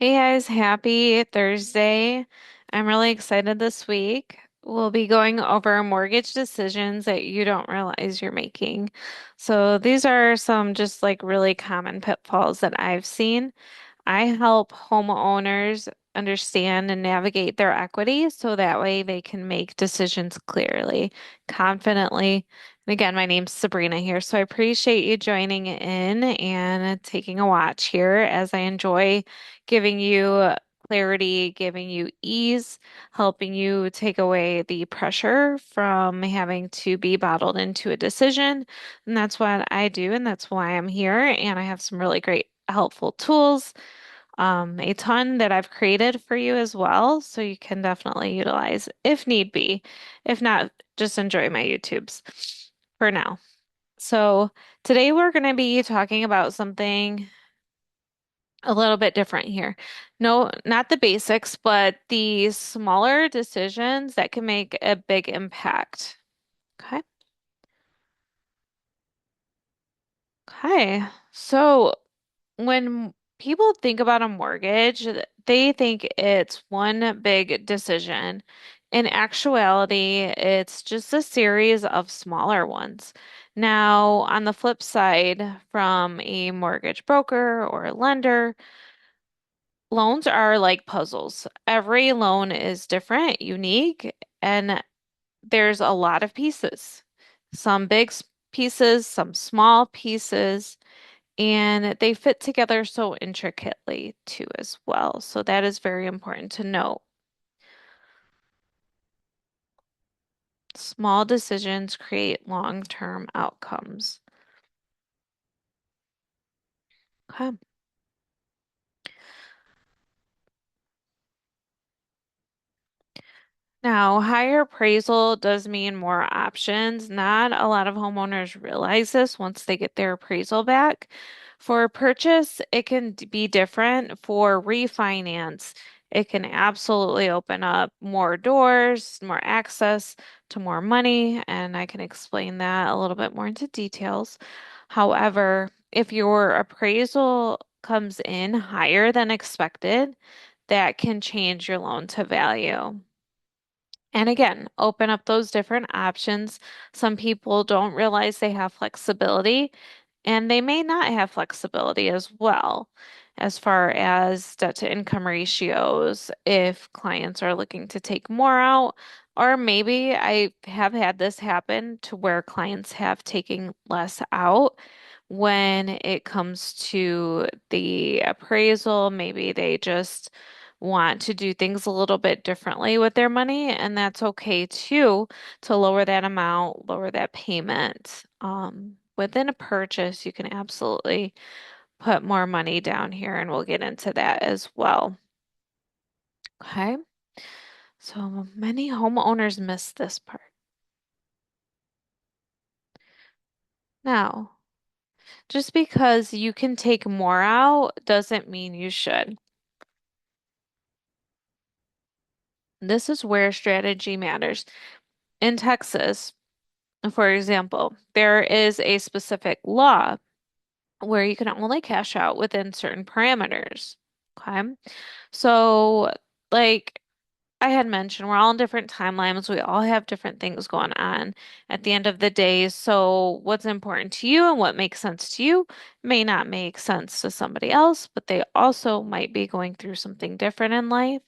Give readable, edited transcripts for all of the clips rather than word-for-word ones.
Hey guys, happy Thursday. I'm really excited this week. We'll be going over mortgage decisions that you don't realize you're making. So these are some just like really common pitfalls that I've seen. I help homeowners understand and navigate their equity so that way they can make decisions clearly, confidently. And again, my name's Sabrina here, so I appreciate you joining in and taking a watch here as I enjoy giving you clarity, giving you ease, helping you take away the pressure from having to be bottled into a decision. And that's what I do, and that's why I'm here. And I have some really great helpful tools, a ton that I've created for you as well, so you can definitely utilize if need be. If not, just enjoy my YouTubes for now. So today we're going to be talking about something a little bit different here. No, not the basics, but the smaller decisions that can make a big impact. Okay. Okay. So when people think about a mortgage, they think it's one big decision. In actuality, it's just a series of smaller ones. Now, on the flip side, from a mortgage broker or a lender, loans are like puzzles. Every loan is different, unique, and there's a lot of pieces. Some pieces, some small pieces. And they fit together so intricately too, as well. So that is very important to note. Small decisions create long-term outcomes. Okay. Now, higher appraisal does mean more options. Not a lot of homeowners realize this once they get their appraisal back. For purchase, it can be different. For refinance, it can absolutely open up more doors, more access to more money, and I can explain that a little bit more into details. However, if your appraisal comes in higher than expected, that can change your loan to value. And again, open up those different options. Some people don't realize they have flexibility, and they may not have flexibility as well, as far as debt to income ratios, if clients are looking to take more out, or maybe I have had this happen to where clients have taken less out when it comes to the appraisal. Maybe they just want to do things a little bit differently with their money, and that's okay too, to lower that amount, lower that payment. Within a purchase, you can absolutely put more money down here, and we'll get into that as well. Okay, so many homeowners miss this part. Now, just because you can take more out doesn't mean you should. This is where strategy matters. In Texas, for example, there is a specific law where you can only cash out within certain parameters. Okay. So, like I had mentioned, we're all in different timelines. We all have different things going on at the end of the day. So, what's important to you and what makes sense to you may not make sense to somebody else, but they also might be going through something different in life,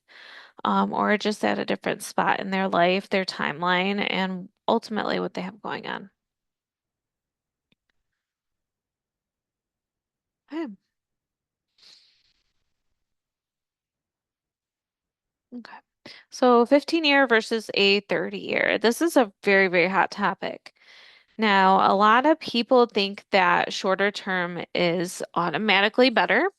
or just at a different spot in their life, their timeline, and ultimately what they have going on. Okay. Okay. So 15-year versus a 30-year. This is a very, very hot topic. Now, a lot of people think that shorter term is automatically better,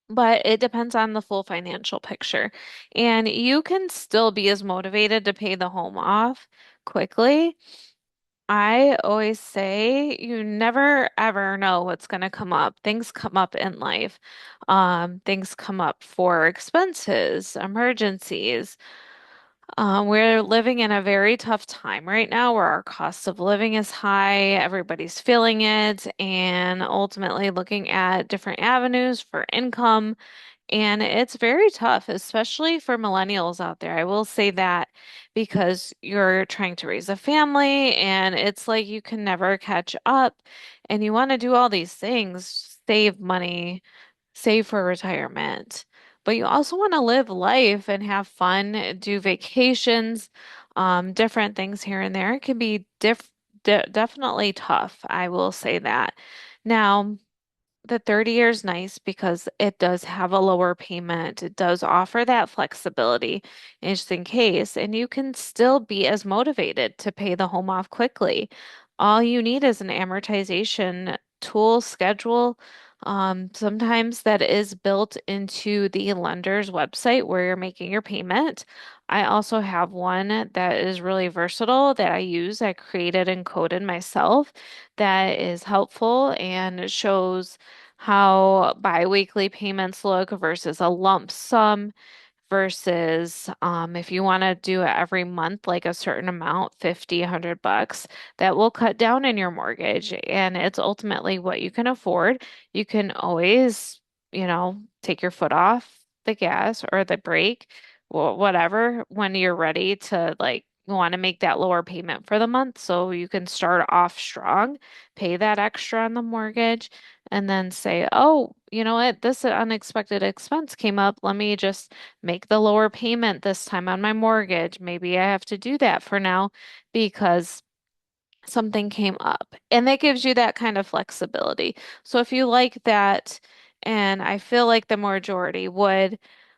but it depends on the full financial picture. And you can still be as motivated to pay the home off quickly. I always say you never ever know what's going to come up. Things come up in life. Things come up for expenses, emergencies. We're living in a very tough time right now where our cost of living is high, everybody's feeling it, and ultimately looking at different avenues for income. And it's very tough, especially for millennials out there. I will say that because you're trying to raise a family and it's like you can never catch up and you want to do all these things, save money, save for retirement. But you also want to live life and have fun, do vacations, different things here and there. It can be definitely tough. I will say that. Now, the 30 year is nice because it does have a lower payment. It does offer that flexibility just in case, and you can still be as motivated to pay the home off quickly. All you need is an amortization tool schedule. Sometimes that is built into the lender's website where you're making your payment. I also have one that is really versatile that I use. I created and coded myself that is helpful and shows how biweekly payments look versus a lump sum versus if you want to do it every month, like a certain amount, 50, 100 bucks, that will cut down in your mortgage. And it's ultimately what you can afford. You can always, take your foot off the gas or the brake, whatever, when you're ready to like want to make that lower payment for the month. So you can start off strong, pay that extra on the mortgage, and then say, oh, you know what, this unexpected expense came up. Let me just make the lower payment this time on my mortgage. Maybe I have to do that for now because something came up. And that gives you that kind of flexibility. So if you like that, and I feel like the majority would,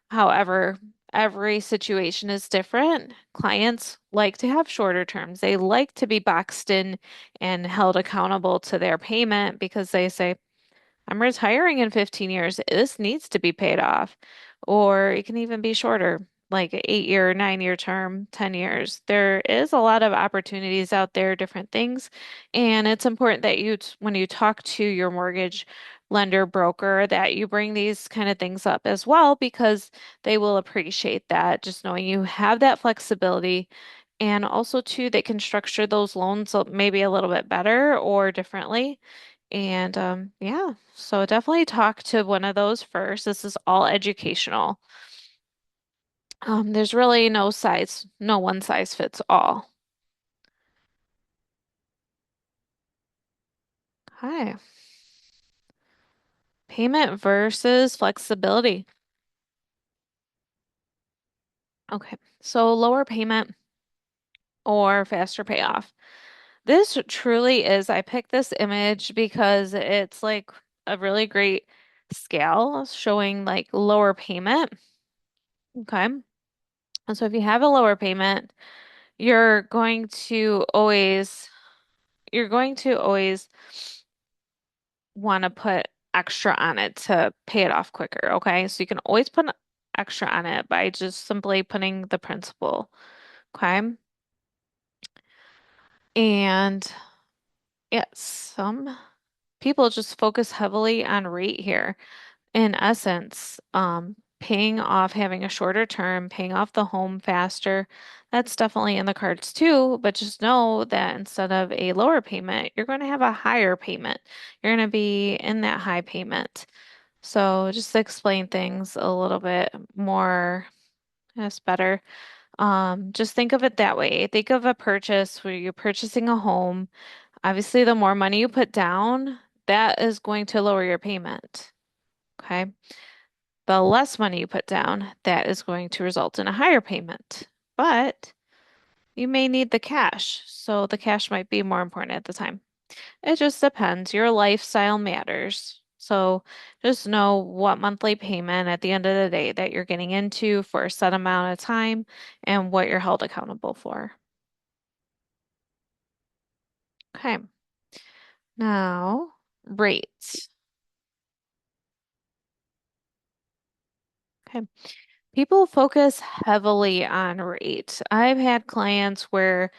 however, every situation is different. Clients like to have shorter terms. They like to be boxed in and held accountable to their payment because they say, I'm retiring in 15 years. This needs to be paid off. Or it can even be shorter, like an 8 year, 9 year term, 10 years. There is a lot of opportunities out there, different things. And it's important that when you talk to your mortgage lender broker, that you bring these kind of things up as well, because they will appreciate that, just knowing you have that flexibility. And also, too, they can structure those loans maybe a little bit better or differently. And yeah, so definitely talk to one of those first. This is all educational. There's really no one size fits all. Hi. Payment versus flexibility. Okay, so lower payment or faster payoff. This truly is, I picked this image because it's like a really great scale showing like lower payment. Okay. And so if you have a lower payment, you're going to always you're going to always want to put extra on it to pay it off quicker, okay? So you can always put extra on it by just simply putting the principal, okay? And yes, some people just focus heavily on rate here. In essence, paying off, having a shorter term, paying off the home faster, that's definitely in the cards too. But just know that instead of a lower payment, you're going to have a higher payment. You're going to be in that high payment. So just to explain things a little bit more, that's better. Just think of it that way. Think of a purchase where you're purchasing a home. Obviously, the more money you put down, that is going to lower your payment. Okay. The less money you put down, that is going to result in a higher payment. But you may need the cash, so the cash might be more important at the time. It just depends. Your lifestyle matters. So just know what monthly payment at the end of the day that you're getting into for a set amount of time and what you're held accountable for. Okay. Now, rates. Okay. People focus heavily on rate. I've had clients where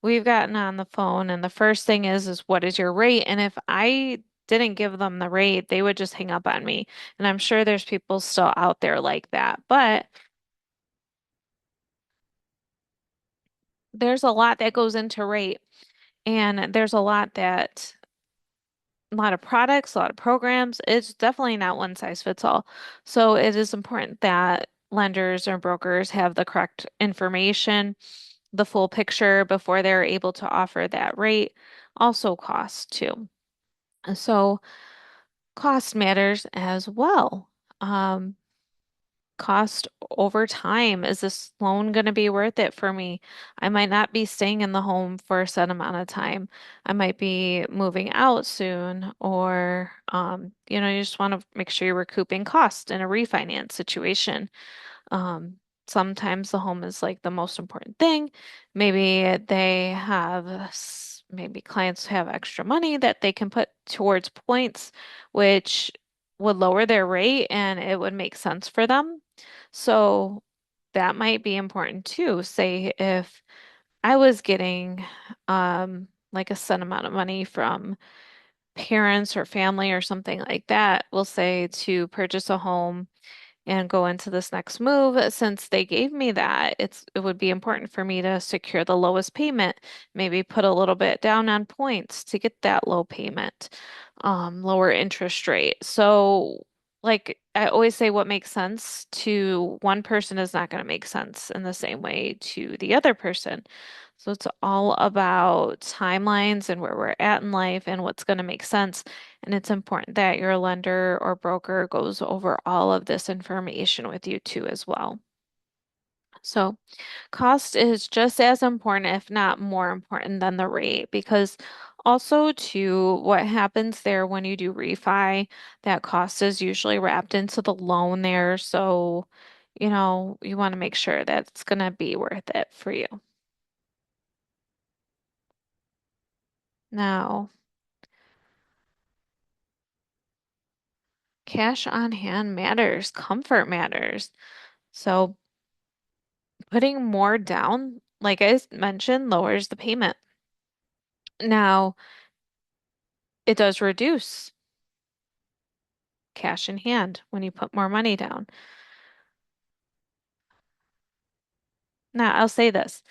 we've gotten on the phone and the first thing is what is your rate? And if I didn't give them the rate, they would just hang up on me. And I'm sure there's people still out there like that. But there's a lot that goes into rate, and there's a lot of products, a lot of programs. It's definitely not one size fits all. So it is important that lenders or brokers have the correct information, the full picture before they're able to offer that rate. Also cost too. So cost matters as well. Um, Cost over time. Is this loan going to be worth it for me? I might not be staying in the home for a set amount of time. I might be moving out soon, or you just want to make sure you're recouping cost in a refinance situation. Um, Sometimes the home is like the most important thing. Maybe maybe clients have extra money that they can put towards points, which would lower their rate and it would make sense for them. So that might be important too. Say if I was getting like a set amount of money from parents or family or something like that, we'll say to purchase a home and go into this next move, since they gave me that, it would be important for me to secure the lowest payment, maybe put a little bit down on points to get that low payment, lower interest rate. So, like I always say, what makes sense to one person is not going to make sense in the same way to the other person. So it's all about timelines and where we're at in life and what's going to make sense. And it's important that your lender or broker goes over all of this information with you too as well. So cost is just as important, if not more important than the rate, because also too, what happens there when you do refi, that cost is usually wrapped into the loan there. So, you want to make sure that it's going to be worth it for you. Now, cash on hand matters, comfort matters. So putting more down, like I mentioned, lowers the payment. Now, it does reduce cash in hand when you put more money down. Now, I'll say this.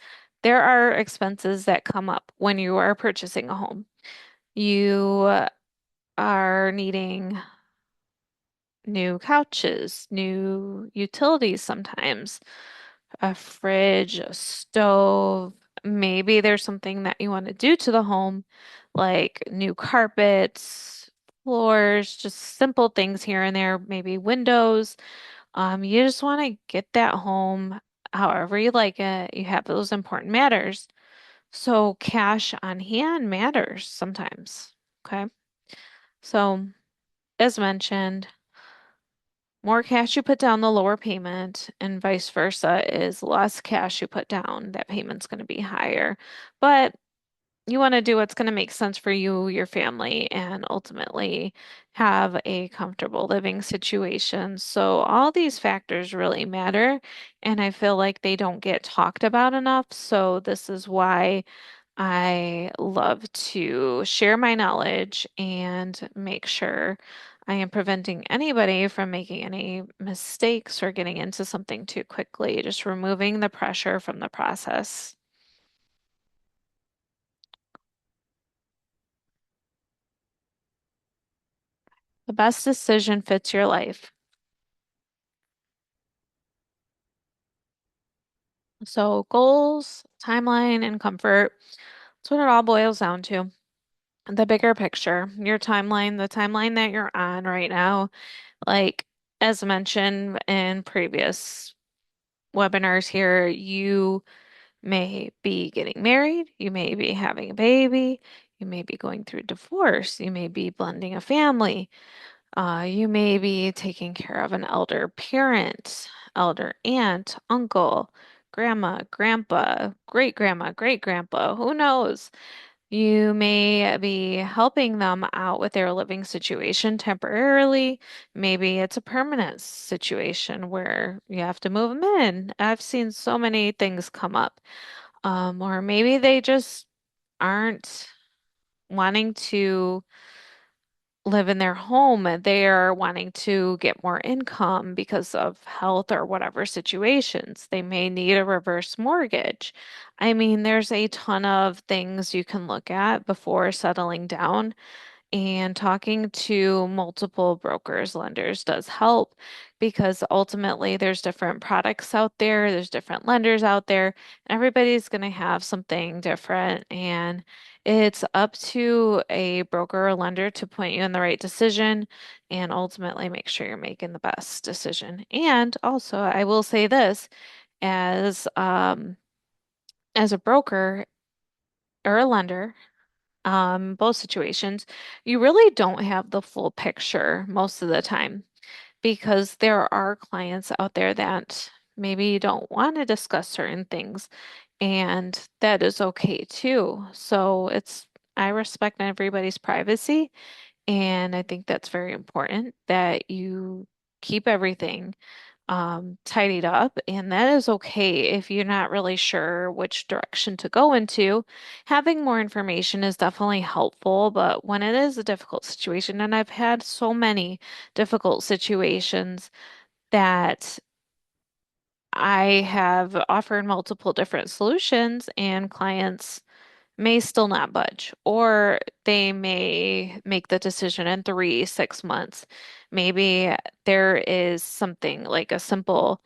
There are expenses that come up when you are purchasing a home. You are needing new couches, new utilities sometimes, a fridge, a stove. Maybe there's something that you want to do to the home, like new carpets, floors, just simple things here and there, maybe windows. You just want to get that home however you like it. You have those important matters. So cash on hand matters sometimes. Okay. So as mentioned, more cash you put down, the lower payment, and vice versa is less cash you put down, that payment's going to be higher. But you want to do what's going to make sense for you, your family, and ultimately have a comfortable living situation. So all these factors really matter, and I feel like they don't get talked about enough. So this is why I love to share my knowledge and make sure I am preventing anybody from making any mistakes or getting into something too quickly, just removing the pressure from the process. The best decision fits your life. So, goals, timeline, and comfort. That's what it all boils down to. The bigger picture, your timeline, the timeline that you're on right now, like as mentioned in previous webinars here, you may be getting married, you may be having a baby, you may be going through divorce, you may be blending a family, you may be taking care of an elder parent, elder aunt, uncle, grandma, grandpa, great grandma, great grandpa, who knows? You may be helping them out with their living situation temporarily. Maybe it's a permanent situation where you have to move them in. I've seen so many things come up. Or maybe they just aren't wanting to live in their home, they are wanting to get more income because of health or whatever situations. They may need a reverse mortgage. I mean, there's a ton of things you can look at before settling down. And talking to multiple brokers, lenders does help because ultimately there's different products out there, there's different lenders out there, and everybody's going to have something different. And it's up to a broker or lender to point you in the right decision and ultimately make sure you're making the best decision. And also, I will say this as a broker or a lender, both situations, you really don't have the full picture most of the time because there are clients out there that maybe don't want to discuss certain things, and that is okay too. So I respect everybody's privacy, and I think that's very important that you keep everything tidied up, and that is okay if you're not really sure which direction to go into. Having more information is definitely helpful, but when it is a difficult situation, and I've had so many difficult situations that I have offered multiple different solutions, and clients may still not budge, or they may make the decision in 3, 6 months. Maybe there is something like a simple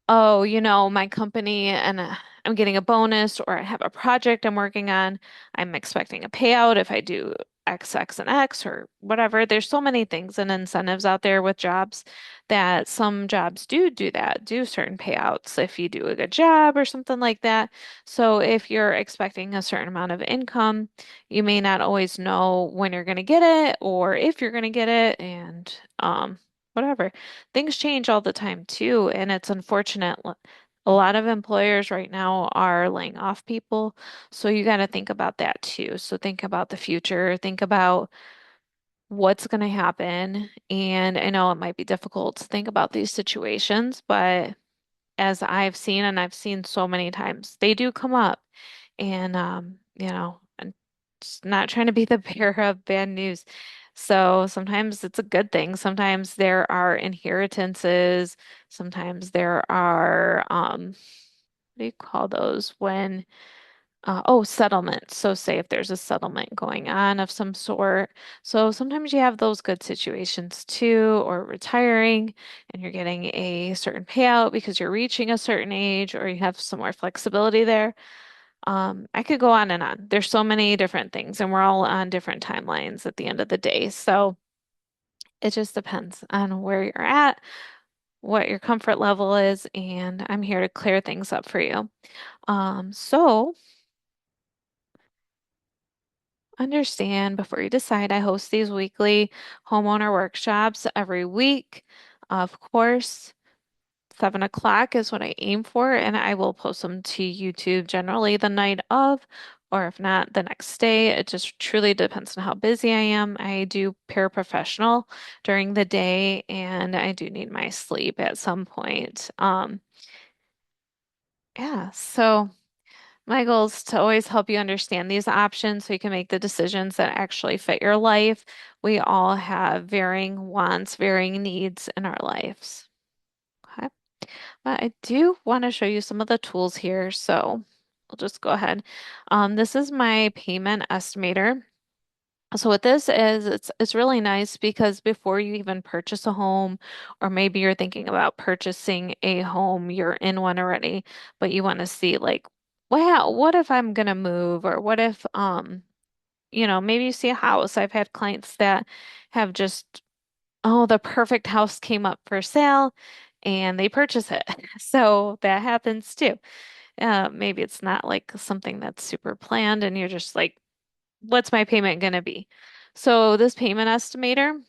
oh, my company and I'm getting a bonus or I have a project I'm working on. I'm expecting a payout if I do X, X, and X or whatever. There's so many things and incentives out there with jobs that some jobs do that, do certain payouts if you do a good job or something like that. So if you're expecting a certain amount of income, you may not always know when you're going to get it or if you're going to get it and whatever. Things change all the time too, and it's unfortunate. A lot of employers right now are laying off people, so you got to think about that too. So think about the future, think about what's going to happen. And I know it might be difficult to think about these situations, but as I've seen, and I've seen so many times, they do come up. And, I'm just not trying to be the bearer of bad news. So sometimes it's a good thing. Sometimes there are inheritances. Sometimes there are, what do you call those when settlements. So say if there's a settlement going on of some sort. So sometimes you have those good situations too, or retiring and you're getting a certain payout because you're reaching a certain age or you have some more flexibility there. I could go on and on. There's so many different things and we're all on different timelines at the end of the day. So it just depends on where you're at, what your comfort level is, and I'm here to clear things up for you. So understand before you decide. I host these weekly homeowner workshops every week. Of course, 7 o'clock is what I aim for, and I will post them to YouTube generally the night of, or if not, the next day. It just truly depends on how busy I am. I do paraprofessional during the day, and I do need my sleep at some point. Yeah, so. My goal is to always help you understand these options so you can make the decisions that actually fit your life. We all have varying wants, varying needs in our lives. Okay. But I do want to show you some of the tools here. So I'll just go ahead. This is my payment estimator. So what this is, it's really nice because before you even purchase a home, or maybe you're thinking about purchasing a home, you're in one already, but you want to see like, wow, what if I'm gonna move? Or what if maybe you see a house. I've had clients that have just, oh, the perfect house came up for sale and they purchase it. So that happens too. Maybe it's not like something that's super planned and you're just like, what's my payment going to be? So this payment estimator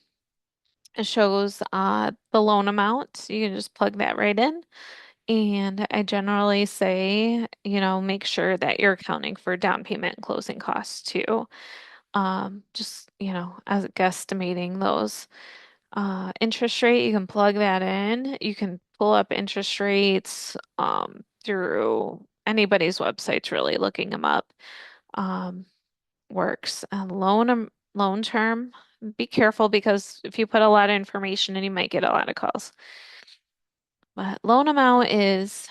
it shows the loan amount. You can just plug that right in. And I generally say, make sure that you're accounting for down payment and closing costs too. Just, as guesstimating those. Interest rate, you can plug that in. You can pull up interest rates through anybody's websites, really looking them up. Um, works. Loan term. Be careful because if you put a lot of information in, you might get a lot of calls. But loan amount is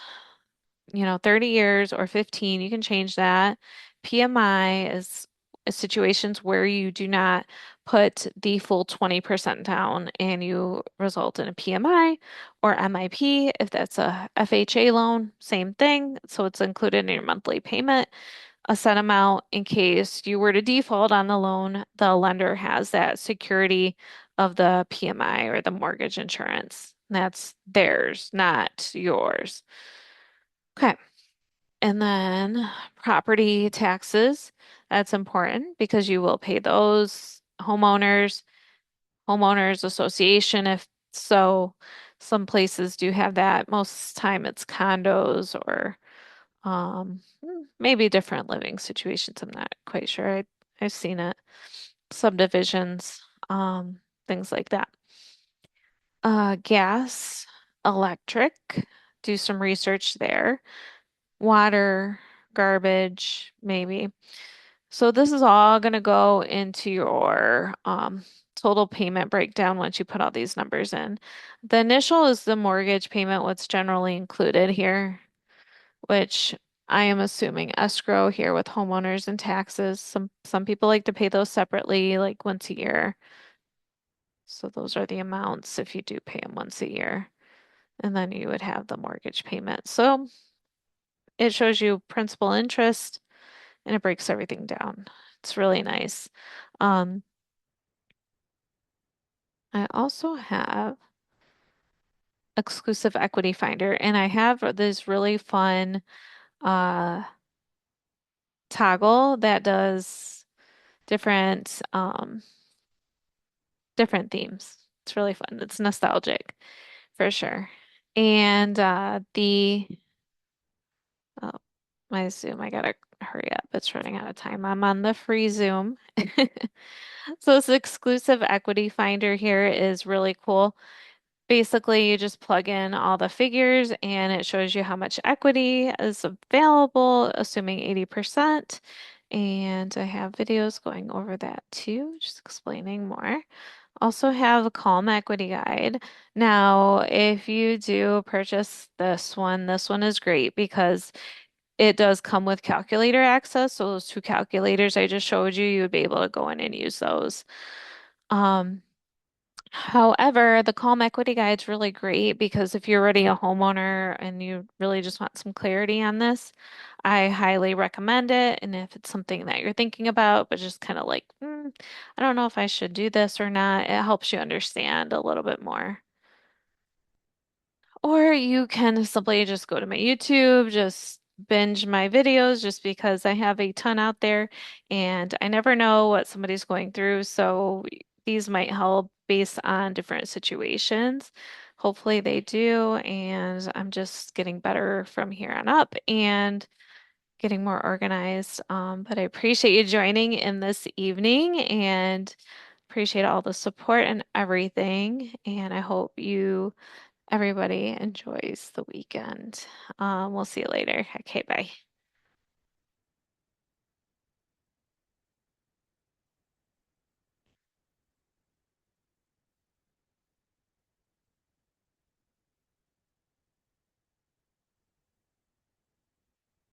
30 years or 15, you can change that. PMI is situations where you do not put the full 20% down and you result in a PMI or MIP. If that's a FHA loan, same thing. So it's included in your monthly payment, a set amount in case you were to default on the loan, the lender has that security of the PMI or the mortgage insurance. That's theirs, not yours. Okay. And then property taxes, that's important because you will pay those homeowners association if so. Some places do have that. Most time it's condos or maybe different living situations. I'm not quite sure. I've seen it. Subdivisions, things like that. Gas, electric, do some research there. Water, garbage, maybe. So this is all going to go into your total payment breakdown once you put all these numbers in. The initial is the mortgage payment, what's generally included here, which I am assuming escrow here with homeowners and taxes. Some people like to pay those separately, like once a year. So those are the amounts if you do pay them once a year. And then you would have the mortgage payment. So it shows you principal interest and it breaks everything down. It's really nice. Um, I also have exclusive equity finder and I have this really fun uh toggle that does different different themes. It's really fun. It's nostalgic for sure. And the oh, my Zoom, I gotta hurry up. It's running out of time. I'm on the free Zoom. So this exclusive equity finder here is really cool. Basically, you just plug in all the figures and it shows you how much equity is available, assuming 80%. And I have videos going over that too, just explaining more. Also have a Calm Equity Guide. Now, if you do purchase this one is great because it does come with calculator access. So those two calculators I just showed you, you would be able to go in and use those. Um, However, the Calm Equity Guide's really great because if you're already a homeowner and you really just want some clarity on this, I highly recommend it. And if it's something that you're thinking about, but just kind of like, I don't know if I should do this or not, it helps you understand a little bit more. Or you can simply just go to my YouTube, just binge my videos just because I have a ton out there and I never know what somebody's going through. So these might help based on different situations. Hopefully they do. And I'm just getting better from here on up and getting more organized. But I appreciate you joining in this evening and appreciate all the support and everything. And I hope everybody enjoys the weekend. We'll see you later. Okay, bye.